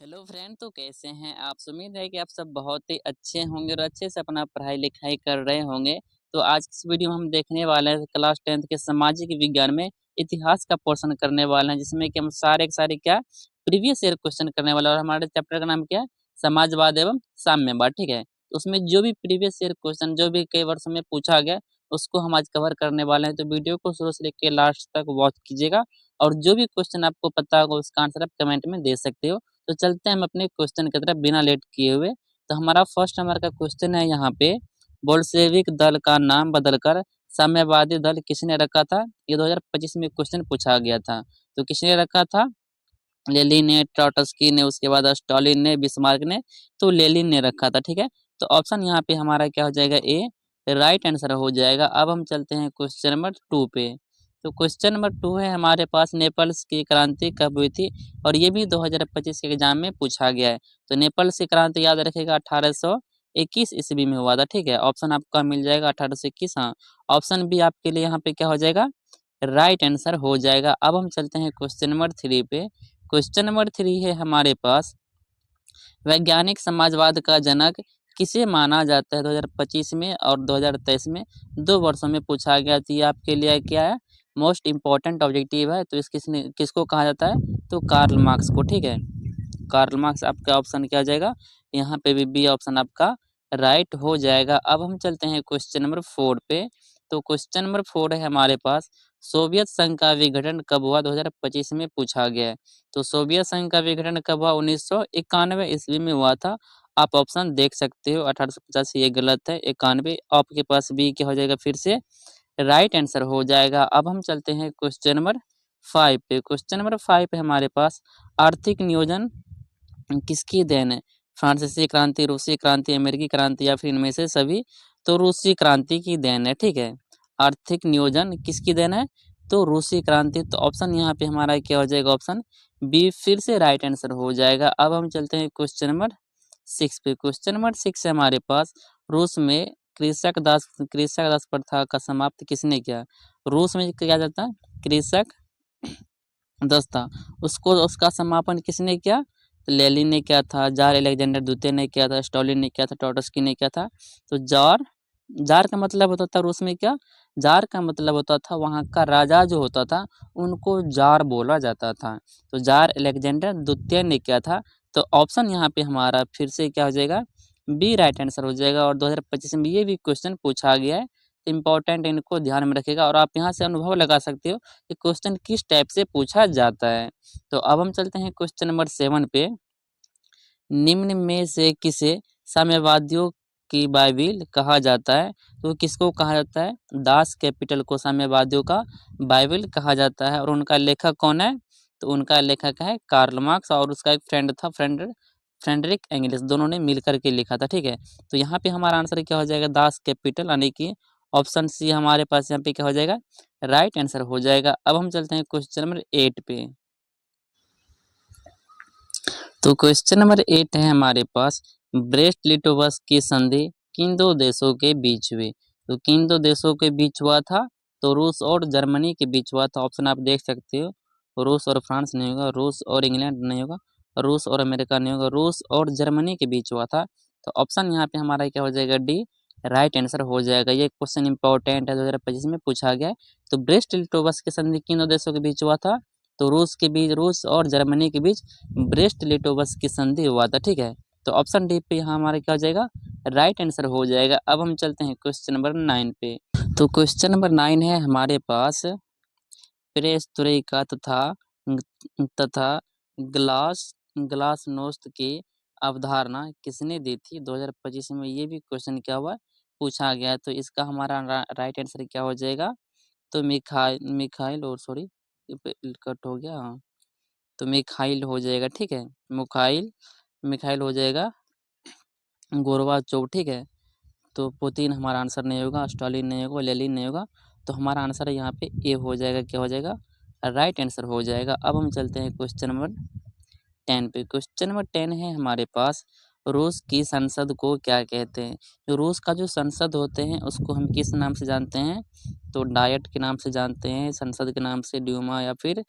Hello friend, तो कैसे हैं आप? उम्मीद है कि आप सब बहुत ही अच्छे होंगे और अच्छे से अपना पढ़ाई लिखाई कर रहे होंगे। तो आज की इस वीडियो में हम देखने वाले हैं क्लास 10th के सामाजिक विज्ञान में इतिहास का पोर्शन करने वाले हैं, जिसमें कि हम सारे के सारे क्या प्रीवियस ईयर क्वेश्चन करने वाले हैं। और हमारे चैप्टर का नाम क्या है? समाजवाद एवं साम्यवाद। ठीक है, तो उसमें जो भी प्रीवियस ईयर क्वेश्चन जो भी कई वर्षों में पूछा गया उसको हम आज कवर करने वाले हैं। तो वीडियो को शुरू से लेकर लास्ट तक वॉच कीजिएगा और जो भी क्वेश्चन आपको पता होगा उसका आंसर आप कमेंट में दे सकते हो। तो चलते हैं हम अपने क्वेश्चन की तरफ बिना लेट किए हुए। तो हमारा फर्स्ट नंबर का क्वेश्चन है यहाँ पे, बोल्शेविक दल का नाम बदलकर साम्यवादी दल किसने रखा था? ये 2025 में क्वेश्चन पूछा गया था। तो किसने रखा था? लेनिन ने, ट्रॉट्स्की ने, उसके बाद स्टालिन ने, बिस्मार्क ने। तो लेनिन ने रखा था। ठीक है, तो ऑप्शन यहाँ पे हमारा क्या हो जाएगा? ए राइट आंसर हो जाएगा। अब हम चलते हैं क्वेश्चन नंबर 2 पे। तो क्वेश्चन नंबर 2 है हमारे पास, नेपल्स की क्रांति कब हुई थी? और ये भी 2025 के एग्जाम में पूछा गया है। तो नेपल्स की क्रांति याद रखेगा 1821 ईस्वी में हुआ था। ठीक है, ऑप्शन आपका मिल जाएगा 1821। हाँ, ऑप्शन बी आपके लिए यहाँ पे क्या हो जाएगा? राइट आंसर हो जाएगा। अब हम चलते हैं क्वेश्चन नंबर 3 पे। क्वेश्चन नंबर 3 है हमारे पास, वैज्ञानिक समाजवाद का जनक किसे माना जाता है? 2025 में और 2023 में 2 वर्षों में पूछा गया। तो ये आपके लिए क्या है? मोस्ट इम्पोर्टेंट ऑब्जेक्टिव है। तो किसको कहा जाता है? तो कार्ल मार्क्स को। ठीक है, कार्ल मार्क्स आपका ऑप्शन क्या आ जाएगा? यहाँ पे भी बी ऑप्शन आपका राइट हो जाएगा। अब हम चलते हैं क्वेश्चन नंबर 4 पे। तो क्वेश्चन नंबर 4 है हमारे पास, सोवियत संघ का विघटन कब हुआ? 2025 में पूछा गया है। तो सोवियत संघ का विघटन कब हुआ? 1991 ईस्वी में हुआ था। आप ऑप्शन देख सकते हो, 1885 ये गलत है, 91 आपके पास बी क्या हो जाएगा? फिर से राइट आंसर हो जाएगा। अब हम चलते हैं क्वेश्चन नंबर 5 पे। क्वेश्चन नंबर 5 पे हमारे पास, आर्थिक नियोजन किसकी देन है? फ्रांसीसी क्रांति, रूसी क्रांति, अमेरिकी क्रांति या फिर इनमें से सभी? तो रूसी क्रांति की देन है। ठीक है, आर्थिक नियोजन किसकी देन है? तो रूसी क्रांति। तो ऑप्शन यहाँ पे हमारा क्या हो जाएगा? ऑप्शन बी फिर से राइट आंसर हो जाएगा। अब हम चलते हैं क्वेश्चन नंबर 6 पे। क्वेश्चन नंबर 6 है हमारे पास, रूस में कृषक दास प्रथा का समाप्त किसने किया? रूस में किया जाता है कृषक दस्ता, उसको उसका समापन किसने किया? तो लेनिन ने किया था, जार अलेक्जेंडर द्वितीय ने किया था, स्टालिन ने किया था, ट्रॉट्स्की ने किया था। तो जार जार का मतलब होता था रूस में क्या? जार का मतलब होता था वहाँ का राजा जो होता था उनको जार बोला जाता था। तो जार अलेक्जेंडर द्वितीय ने किया था। तो ऑप्शन यहाँ पे हमारा फिर से क्या हो जाएगा? बी राइट आंसर हो जाएगा। और 2025 में ये भी क्वेश्चन पूछा गया है, तो इम्पोर्टेंट इनको ध्यान में रखेगा और आप यहाँ से अनुभव लगा सकते हो कि क्वेश्चन किस टाइप से पूछा जाता है। तो अब हम चलते हैं क्वेश्चन नंबर 7 पे। निम्न में से किसे साम्यवादियों की बाइबिल कहा जाता है? तो किसको कहा जाता है? दास कैपिटल को साम्यवादियों का बाइबिल कहा जाता है। और उनका लेखक कौन है? तो उनका लेखक है कार्ल मार्क्स और उसका एक फ्रेंड था, फ्रेडरिक एंगलिस। दोनों ने मिलकर के लिखा था। ठीक है, तो यहाँ पे हमारा आंसर क्या हो जाएगा? दास कैपिटल, यानी कि ऑप्शन सी हमारे पास यहाँ पे क्या हो जाएगा? राइट आंसर हो जाएगा। अब हम चलते हैं क्वेश्चन नंबर 8 पे। तो क्वेश्चन नंबर 8 है हमारे पास, ब्रेस्ट लिटोवस की संधि किन दो देशों के बीच हुई? तो किन दो देशों के बीच हुआ था? तो रूस और जर्मनी के बीच हुआ था। ऑप्शन आप देख सकते हो, रूस और फ्रांस नहीं होगा, रूस और इंग्लैंड नहीं होगा, रूस और अमेरिका नहीं होगा, रूस और जर्मनी के बीच हुआ था। तो ऑप्शन यहाँ पे हमारा क्या हो जाएगा? डी राइट आंसर हो जाएगा। ये क्वेश्चन इंपॉर्टेंट है, 2025 में पूछा गया है। तो ब्रेस्ट लिटोवस की संधि किन दो देशों के बीच हुआ था? तो रूस और जर्मनी के बीच ब्रेस्ट लिटोवस की संधि हुआ था। ठीक है, तो ऑप्शन डी पे यहाँ हमारा क्या हो जाएगा? राइट आंसर हो जाएगा। अब हम चलते हैं क्वेश्चन नंबर 9 पे। तो क्वेश्चन नंबर 9 है हमारे पास, पेरेस्त्रोइका तथा ग्लास ग्लासनोस्त की अवधारणा किसने दी थी? 2025 में ये भी क्वेश्चन क्या हुआ? पूछा गया है। तो इसका हमारा राइट आंसर क्या हो जाएगा? तो मिखाइल और सॉरी कट हो गया। हाँ, तो मिखाइल हो जाएगा। ठीक है, मुखाइल मिखाइल हो जाएगा, गोरबाचोव। ठीक है, तो पुतिन हमारा आंसर नहीं होगा, स्टालिन नहीं होगा, लेनिन नहीं होगा। तो हमारा आंसर यहाँ पे ए हो जाएगा। क्या हो जाएगा? राइट आंसर हो जाएगा। अब हम चलते हैं क्वेश्चन नंबर 10 पे। क्वेश्चन नंबर 10 है हमारे पास, रूस की संसद को क्या कहते हैं? जो रूस का जो संसद होते हैं उसको हम किस नाम से जानते हैं? तो डायट के नाम से जानते हैं, संसद के नाम से ड्यूमा या फिर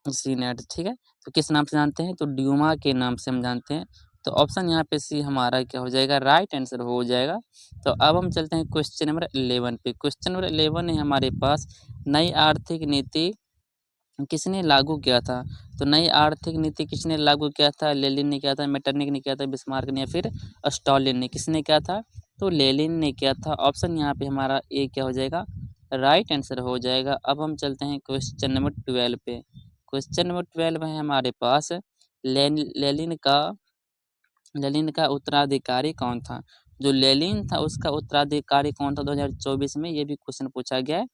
सी नेट, ठीक है। तो किस नाम से जानते हैं? तो ड्यूमा के नाम से हम जानते हैं। तो ऑप्शन यहाँ पे सी हमारा क्या हो जाएगा? राइट आंसर हो जाएगा। तो अब हम चलते हैं क्वेश्चन नंबर 11 पे। क्वेश्चन नंबर 11 है हमारे पास, नई आर्थिक नीति किसने लागू किया था? तो नई आर्थिक नीति किसने लागू किया था? लेनिन ने किया था, मेटरनिख ने किया था, बिस्मार्क ने, या फिर स्टालिन ने? किसने किया था? तो लेनिन ने किया था। ऑप्शन यहाँ पे हमारा ए क्या हो जाएगा? राइट आंसर हो जाएगा। अब हम चलते हैं क्वेश्चन नंबर 12 पे। क्वेश्चन नंबर 12 है हमारे पास, लेनिन का उत्तराधिकारी कौन था? जो लेनिन था उसका उत्तराधिकारी कौन था 2024 में? ये भी क्वेश्चन पूछा गया है।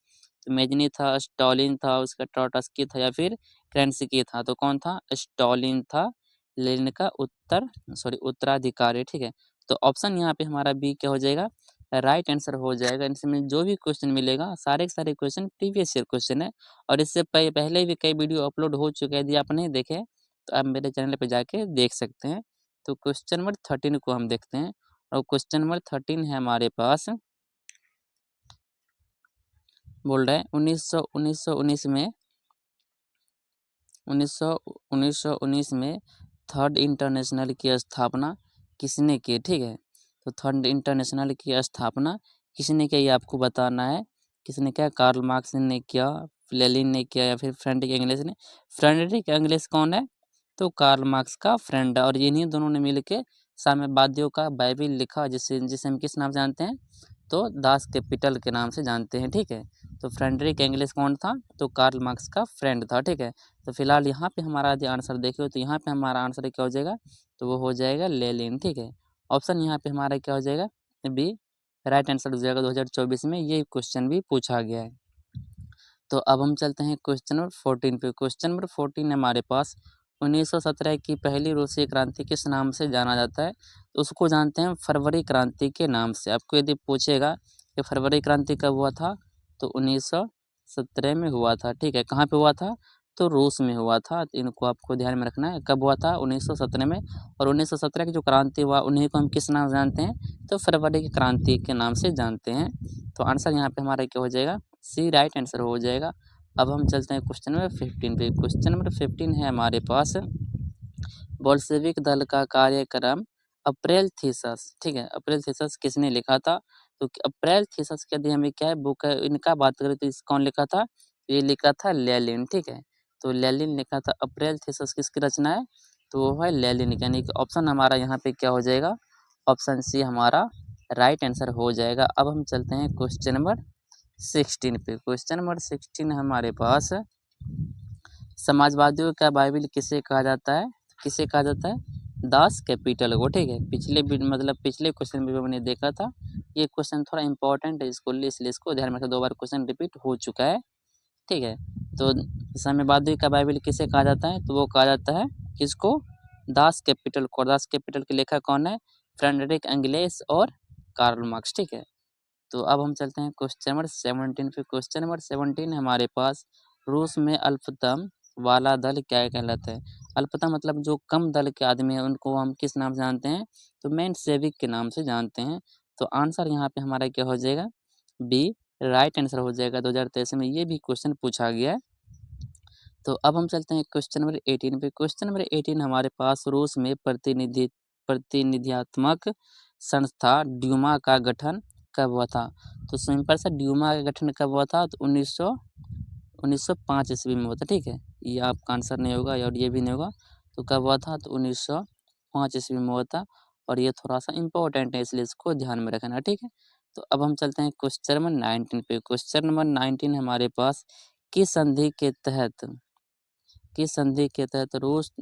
तो मेजनी था, स्टालिन था, उसका ट्रॉट्स्की था, या फिर केरेंस्की था? तो कौन था? स्टालिन था लेनिन का उत्तराधिकारी, ठीक है। तो ऑप्शन यहाँ पे हमारा बी क्या हो जाएगा? राइट आंसर हो जाएगा। इसमें जो भी क्वेश्चन मिलेगा सारे के सारे क्वेश्चन प्रीवियस ईयर क्वेश्चन है, और इससे पहले भी कई वीडियो अपलोड हो चुके हैं। यदि आप नहीं देखे तो आप मेरे चैनल पे जाके देख सकते हैं। तो क्वेश्चन नंबर 13 को हम देखते हैं, और क्वेश्चन नंबर 13 है हमारे पास, बोल रहा है 1919 में थर्ड इंटरनेशनल की स्थापना किसने की? ठीक है। तो थर्ड इंटरनेशनल की स्थापना किसने किया, ये आपको बताना है। किसने किया? कार्ल मार्क्स ने किया, लेनिन ने किया, या फिर फ्रेडरिक एंगेल्स ने? फ्रेडरिक एंगेल्स कौन है? तो कार्ल मार्क्स का फ्रेंड है, और इन्हीं दोनों ने मिलकर साम्यवादियों का बाइबिल लिखा, जिसे जिसे हम किस नाम से जानते हैं? तो दास कैपिटल के नाम से जानते हैं, ठीक है। तो फ्रेडरिक एंगेल्स कौन था? तो कार्ल मार्क्स का फ्रेंड था, ठीक है। तो फिलहाल यहाँ पे हमारा यदि आंसर देखें तो यहाँ पे हमारा आंसर क्या हो जाएगा? तो वो हो जाएगा लेनिन, ठीक है। ऑप्शन यहाँ पे हमारा क्या हो जाएगा? बी राइट आंसर हो जाएगा। 2024 में ये क्वेश्चन भी पूछा गया है। तो अब हम चलते हैं क्वेश्चन नंबर 14 पे। क्वेश्चन नंबर 14 हमारे पास, 1917 की पहली रूसी क्रांति किस नाम से जाना जाता है? तो उसको जानते हैं फरवरी क्रांति के नाम से। आपको यदि पूछेगा कि फरवरी क्रांति कब हुआ था? तो 1917 में हुआ था, ठीक है। कहाँ पे हुआ था? तो रूस में हुआ था। तो इनको आपको ध्यान में रखना है, कब हुआ था? 1917 में। और 1917 की जो क्रांति हुआ उन्हीं को हम किस नाम से जानते हैं? तो फरवरी की क्रांति के नाम से जानते हैं। तो आंसर यहाँ पे हमारा क्या हो जाएगा? सी राइट आंसर हो जाएगा। अब हम चलते हैं क्वेश्चन नंबर 15 पे। क्वेश्चन नंबर 15 है हमारे पास, बोल्शेविक दल का कार्यक्रम अप्रैल थीसिस, ठीक है। अप्रैल थीसिस किसने लिखा था? तो अप्रैल थीसिस के यदि हमें क्या है बुक है इनका बात करें तो कौन लिखा था? ये लिखा था लेनिन, ठीक है। तो लेनिन लिखा था। अप्रैल थीसिस किसकी रचना है? तो वो है लेनिन, यानी कि ऑप्शन हमारा यहाँ पे क्या हो जाएगा? ऑप्शन सी हमारा राइट आंसर हो जाएगा। अब हम चलते हैं क्वेश्चन नंबर 16 पे। क्वेश्चन नंबर 16 हमारे पास, समाजवादियों का बाइबिल किसे कहा जाता है? किसे कहा जाता है? दास कैपिटल को, ठीक है। पिछले क्वेश्चन में भी हमने देखा था। ये क्वेश्चन थोड़ा इंपॉर्टेंट है इसलिए इसको ध्यान में रखें, 2 बार क्वेश्चन रिपीट हो चुका है, ठीक है। तो साम्यवादी का बाइबिल किसे कहा जाता है? तो वो कहा जाता है किसको? दास कैपिटल को। दास कैपिटल के लेखक कौन है? फ्रेडरिक एंगेल्स और कार्ल मार्क्स, ठीक है। तो अब हम चलते हैं क्वेश्चन नंबर 17 पे। क्वेश्चन नंबर 17 हमारे पास, रूस में अल्पतम वाला दल क्या कहलाता है? अल्पतम मतलब जो कम दल के आदमी हैं उनको हम किस नाम से जानते हैं? तो मेंशेविक के नाम से जानते हैं। तो आंसर यहाँ पे हमारा क्या हो जाएगा? बी राइट आंसर हो जाएगा। 2023 में ये भी क्वेश्चन पूछा गया है। तो अब हम चलते हैं क्वेश्चन नंबर 18 पे। क्वेश्चन नंबर 18 हमारे पास, रूस में प्रतिनिधियात्मक संस्था ड्यूमा का गठन कब हुआ था? तो सिंपल सा, ड्यूमा का गठन कब हुआ था? तो 1905 ईस्वी में हुआ था, ठीक है। ये आपका आंसर नहीं होगा और ये भी नहीं होगा। तो कब हुआ था? तो 1905 ईस्वी में हुआ था, और ये थोड़ा सा इंपॉर्टेंट है इसलिए इसको ध्यान में रखना, ठीक है। तो अब हम चलते हैं क्वेश्चन नंबर 19 पे। क्वेश्चन नंबर 19 हमारे पास, किस संधि के तहत रूस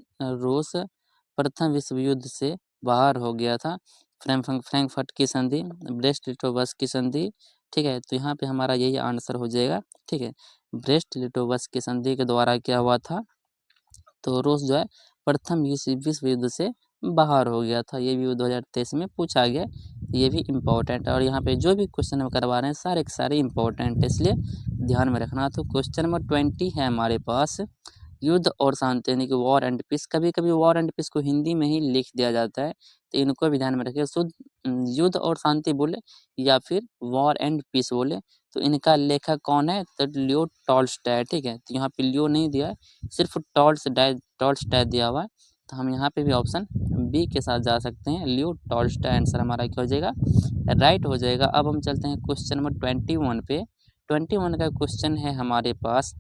प्रथम विश्व युद्ध से बाहर हो गया था? फ्रैंकफर्ट की संधि, ब्रेस्ट लिटोवस्क की संधि, ठीक है। तो यहाँ पे हमारा यही आंसर हो जाएगा, ठीक है। ब्रेस्ट लिटोवस्क की संधि के द्वारा क्या हुआ था? तो रूस जो है प्रथम विश्व युद्ध से बाहर हो गया था। ये भी 2023 में पूछा गया, ये भी इम्पोर्टेंट है। और यहाँ पे जो भी क्वेश्चन हम करवा रहे हैं सारे के सारे इम्पोर्टेंट है, इसलिए ध्यान में रखना। तो क्वेश्चन नंबर 20 है हमारे पास, युद्ध और शांति, यानी कि वॉर एंड पीस। कभी कभी वॉर एंड पीस को हिंदी में ही लिख दिया जाता है, तो इनको भी ध्यान में रखिए। शुद्ध युद्ध और शांति बोले या फिर वॉर एंड पीस बोले, तो इनका लेखक कौन है? तो लियो टॉल्स्टॉय, ठीक है। तो यहाँ पे लियो नहीं दिया है, सिर्फ टॉल्स्टॉय दिया हुआ है। तो हम यहाँ पे भी ऑप्शन बी के साथ जा सकते हैं, लियो टॉल्स्टॉय आंसर हमारा क्या हो जाएगा? राइट हो जाएगा। अब हम चलते हैं क्वेश्चन नंबर 21 पे। 21 का क्वेश्चन है हमारे पास,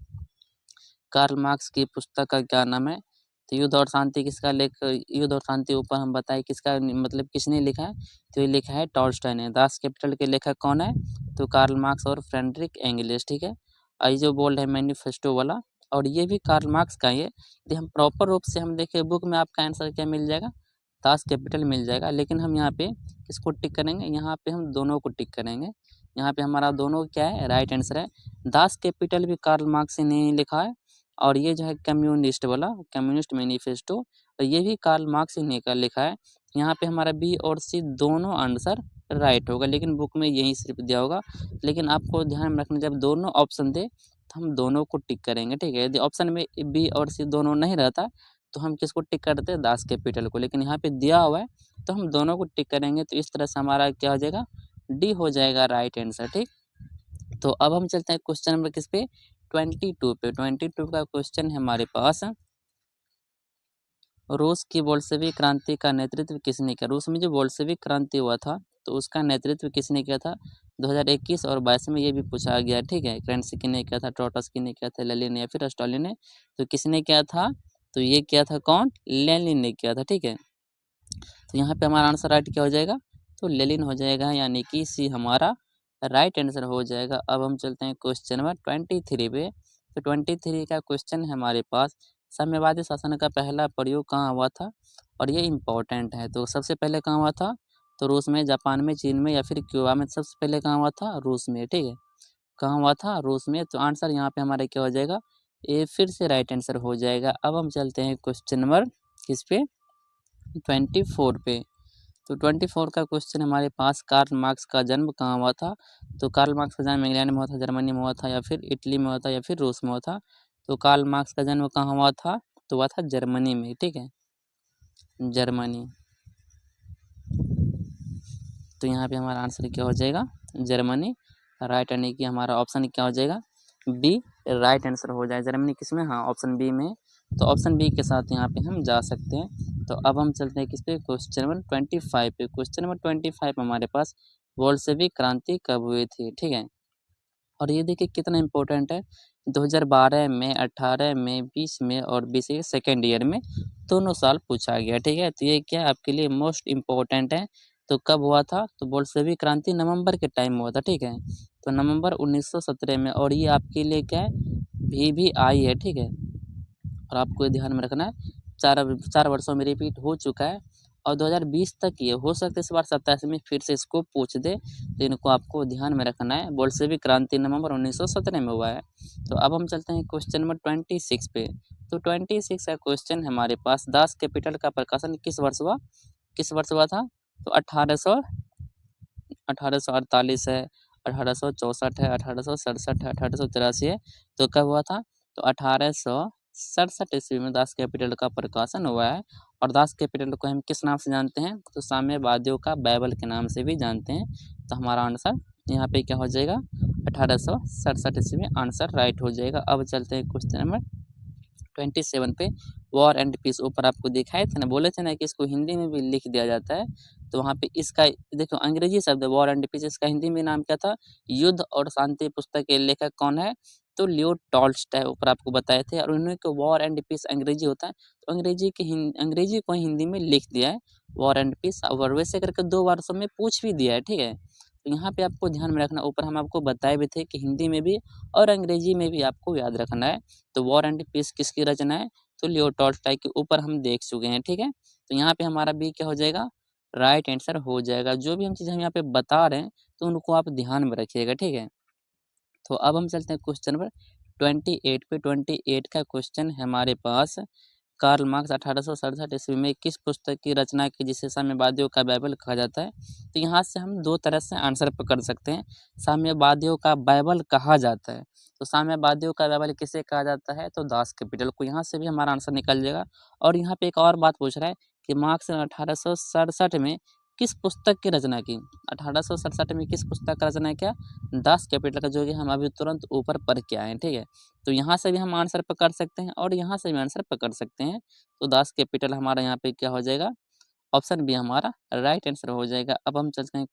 कार्ल मार्क्स की पुस्तक का क्या नाम है? तो युद्ध और शांति किसका युद्ध और शांति ऊपर हम बताए किसका मतलब किसने लिखा है? तो ये लिखा है टॉल्स्टॉय ने। दास कैपिटल के लेखक कौन है? तो कार्ल मार्क्स और फ्रेडरिक एंगेल्स, ठीक है। ये जो बोल्ड है मैनिफेस्टो वाला, और ये भी कार्ल मार्क्स का ही है। यदि हम प्रॉपर रूप से हम देखें बुक में, आपका आंसर क्या मिल जाएगा? दास कैपिटल मिल जाएगा। लेकिन हम यहाँ पे किसको टिक करेंगे? यहाँ पे हम दोनों को टिक करेंगे। यहाँ पे हमारा दोनों क्या है? राइट आंसर है। दास कैपिटल भी कार्ल मार्क्स ने लिखा है, और ये जो है कम्युनिस्ट वाला, कम्युनिस्ट मैनिफेस्टो, तो ये भी कार्ल मार्क्स ने का लिखा है। यहाँ पे हमारा बी और सी दोनों आंसर राइट होगा, लेकिन बुक में यही सिर्फ दिया होगा। लेकिन आपको ध्यान में रखना, जब दोनों ऑप्शन दे तो हम दोनों को टिक करेंगे, ठीक है। यदि ऑप्शन में बी और सी दोनों नहीं रहता तो हम किसको टिक करते हैं? दास कैपिटल को। लेकिन यहाँ पे दिया हुआ है तो हम दोनों को टिक करेंगे। तो इस तरह से हमारा क्या हो जाएगा? डी हो जाएगा राइट आंसर, ठीक। तो अब हम चलते हैं क्वेश्चन नंबर किस पे? 22 पे। 22 का क्वेश्चन है हमारे पास, रूस की बोल्शेविक क्रांति का नेतृत्व किसने किया? रूस में जो बोल्शेविक क्रांति हुआ था तो उसका नेतृत्व किसने किया था? 2021 और 22 में ये भी पूछा गया, ठीक है। क्रेंस्की ने किया था, ट्रोट्स्की ने किया था, लेनिन ने या फिर स्टालिन ने? तो किसने किया था? तो ये किया था कौन? लेनिन ने किया था, ठीक है। तो यहाँ पे हमारा आंसर राइट क्या हो जाएगा? तो लेनिन हो जाएगा, यानी कि सी हमारा राइट आंसर हो जाएगा। अब हम चलते हैं क्वेश्चन नंबर 23 पे। तो 23 का क्वेश्चन है हमारे पास, साम्यवादी शासन का पहला प्रयोग कहाँ हुआ था? और ये इम्पोर्टेंट है। तो सबसे पहले कहाँ हुआ था? तो रूस में, जापान में, चीन में या फिर क्यूबा में? सबसे पहले कहाँ हुआ था? रूस में, ठीक है। कहाँ हुआ था? रूस में। तो आंसर यहाँ पे हमारे क्या हो जाएगा? ये फिर से राइट आंसर हो जाएगा। अब हम चलते हैं क्वेश्चन नंबर किस पे? 24 पे। तो 24 का क्वेश्चन हमारे पास, कार्ल मार्क्स का जन्म कहाँ हुआ था? तो कार्ल मार्क्स का जन्म इंग्लैंड में हुआ था, जर्मनी में हुआ था, या फिर इटली में हुआ था, या फिर रूस में हुआ था? तो कार्ल मार्क्स का जन्म कहाँ हुआ था? तो हुआ था जर्मनी में, ठीक है, जर्मनी। तो यहाँ पे हमारा आंसर क्या हो जाएगा? जर्मनी राइट, यानी कि हमारा ऑप्शन क्या हो जाएगा? बी राइट आंसर हो जाए। जर्मनी किसमें? हाँ, ऑप्शन बी में। तो ऑप्शन बी के साथ यहाँ पे हम जा सकते हैं। तो अब हम चलते हैं किस पे? क्वेश्चन नंबर 25 पे। क्वेश्चन नंबर 25 हमारे पास, बोल्शेविक क्रांति कब हुई थी, ठीक है। और ये देखिए कितना इंपॉर्टेंट है। 2012 में, 18 में, 20 में और 20 के सेकेंड ईयर में दोनों साल पूछा गया, ठीक है। तो ये क्या आपके लिए मोस्ट इम्पोर्टेंट है। तो कब हुआ था? तो बोल्शेविक क्रांति नवंबर के टाइम में हुआ था, ठीक है। तो नवंबर 1917 में, और ये आपके लिए क्या है? VVI है, ठीक है। और आपको ये ध्यान में रखना है, चार वर्षों में रिपीट हो चुका है, और 2020 तक ये हो सकता है इस बार 27 में फिर से इसको पूछ दे। तो इनको आपको ध्यान में रखना है। बोल्शेविक क्रांति नवंबर 1917 में हुआ है। तो अब हम चलते हैं क्वेश्चन नंबर 26 पे। तो 26 का क्वेश्चन हमारे पास, दास कैपिटल का प्रकाशन किस वर्ष हुआ? किस वर्ष हुआ था? तो 1848 है, 1864 है, 1867 है, 1883 है। तो कब हुआ था? तो 1867 ईस्वी में दास कैपिटल का प्रकाशन हुआ है। और दास कैपिटल को हम किस नाम से जानते हैं? तो साम्यवादियों का बाइबल के नाम से भी जानते हैं। तो हमारा आंसर यहाँ पे क्या हो जाएगा? 1867 ईस्वी में आंसर राइट हो जाएगा। अब चलते हैं क्वेश्चन नंबर 27 पे, वॉर एंड पीस। ऊपर आपको दिखाए थे ना, बोले थे ना कि इसको हिंदी में भी लिख दिया जाता है। तो वहाँ पे इसका देखो अंग्रेजी शब्द है वॉर एंड पीस, इसका हिंदी में नाम क्या था? युद्ध और शांति। पुस्तक के लेखक कौन है? तो लियो टॉल्स्टॉय, ऊपर आपको बताए थे। और उन्होंने को वॉर एंड पीस अंग्रेजी होता है, तो अंग्रेजी को हिंदी में लिख दिया है, वॉर एंड पीस। और वैसे करके 2 वर्षों में पूछ भी दिया है, ठीक है। तो यहाँ पे आपको ध्यान में रखना, ऊपर हम आपको बताए भी थे कि हिंदी में भी और अंग्रेजी में भी आपको याद रखना है। तो वॉर एंड पीस किसकी रचना है? तो लियो टॉल्स्टॉय के ऊपर हम देख चुके हैं, ठीक है। तो यहाँ पे हमारा बी क्या हो जाएगा? राइट आंसर हो जाएगा। जो भी हम चीज़ें हम यहाँ पे बता रहे हैं तो उनको आप ध्यान में रखिएगा, ठीक है। तो अब हम चलते हैं क्वेश्चन नंबर 28 पे। 28 का क्वेश्चन है हमारे पास, कार्ल मार्क्स 1867 ईस्वी में किस पुस्तक की रचना की जिसे साम्यवादियों का बाइबल कहा जाता है? तो यहाँ से हम 2 तरह से आंसर पकड़ सकते हैं। साम्यवादियों का बाइबल कहा जाता है, तो साम्यवादियों का बाइबल किसे कहा जाता है? तो दास कैपिटल को। यहाँ से भी हमारा आंसर निकल जाएगा। और यहाँ पे एक और बात पूछ रहा है कि मार्क्स ने 1867 में किस पुस्तक की रचना की? 1867 में किस पुस्तक का रचना किया? दास कैपिटल का, जो कि हम अभी तुरंत ऊपर पढ़ के आए हैं, ठीक है। तो यहाँ से भी हम आंसर पकड़ सकते हैं और यहाँ से भी आंसर पकड़ सकते हैं। तो दास कैपिटल हमारा यहाँ पे क्या हो जाएगा? ऑप्शन बी हमारा राइट आंसर हो जाएगा। अब हम चलते हैं